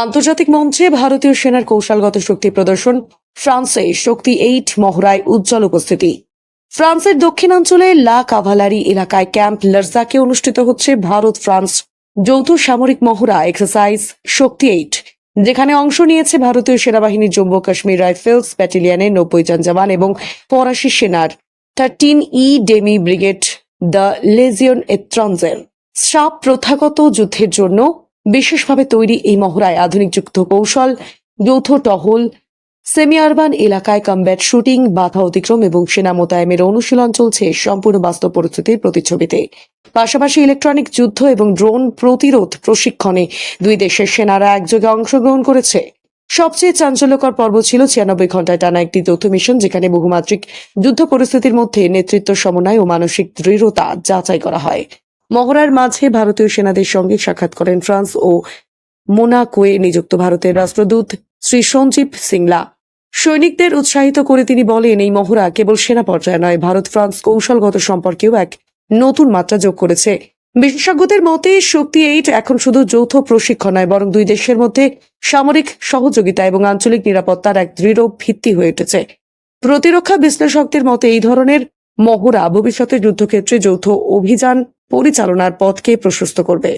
আন্তর্জাতিক মঞ্চে ভারতীয় সেনার কৌশলগত শক্তি প্রদর্শন। ফ্রান্সে শক্তি 8 মহড়ায় উজ্জ্বল উপস্থিতি। ফ্রান্সের দক্ষিণাঞ্চলে লা কাভালারি এলাকায় ক্যাম্প লারজাকে অনুষ্ঠিত হচ্ছে ভারত ফ্রান্স যৌথ সামরিক মহড়া এক্সারসাইজ শক্তি 8, যেখানে অংশ নিয়েছে ভারতীয় সেনাবাহিনীর জম্মু কাশ্মীর রাইফেলস ব্যাটালিয়নের 90 জন জওয়ান এবং ফরাসি সেনার 13 ডেমি ব্রিগেড দ্য লেজিয়ন এত্রঞ্জের। সাপ প্রথাগত যুদ্ধের জন্য বিশেষভাবে তৈরি এই মহড়ায় আধুনিক যুদ্ধ কৌশল, যৌথ টহল, সেমি আরবান এলাকায় কমব্যাট শুটিং, বাধা অতিক্রম এবং সেনা মোতায়েনের অনুশীলন চলছে সম্পূর্ণ বাস্তব পরিস্থিতির প্রতিচ্ছবিতে। পাশাপাশি ইলেকট্রনিক যুদ্ধ এবং ড্রোন প্রতিরোধ প্রশিক্ষণে দুই দেশের সেনারা একযোগে অংশগ্রহণ করেছে। সবচেয়ে চাঞ্চল্যকর পর্ব ছিল 96 ঘন্টায় টানা একটি যৌথ মিশন, যেখানে বহুমাত্রিক যুদ্ধ পরিস্থিতির মধ্যে নেতৃত্ব, সমন্বয় ও মানসিক দৃঢ়তা যাচাই করা হয়। মহড়ার মাঝে ভারতীয় সেনাদের সঙ্গে সাক্ষাৎ করেন ফ্রান্স ও মোনাকোয়ে নিযুক্ত ভারতের রাষ্ট্রদূত শ্রী সঞ্জীব সিংলা। সৈনিকদের উৎসাহিত করে তিনি বলেন, এই মহড়া কেবল সেনা পর্যায়ে নয়, ভারত ফ্রান্স কৌশলগত সম্পর্কেও এক নতুন মাত্রা যোগ করেছে। বিশেষজ্ঞদের মতে শক্তি 8 এখন শুধু যৌথ প্রশিক্ষণ নয়, বরং দুই দেশের মধ্যে সামরিক সহযোগিতা এবং আঞ্চলিক নিরাপত্তার এক দৃঢ় ভিত্তি হয়ে উঠেছে। প্রতিরক্ষা বিশ্লেষকদের মতে এই ধরনের মহড়া ভবিষ্যতে যুদ্ধক্ষেত্রে যৌথ অভিযান পরিচালনার পথকে প্রশস্ত করবে।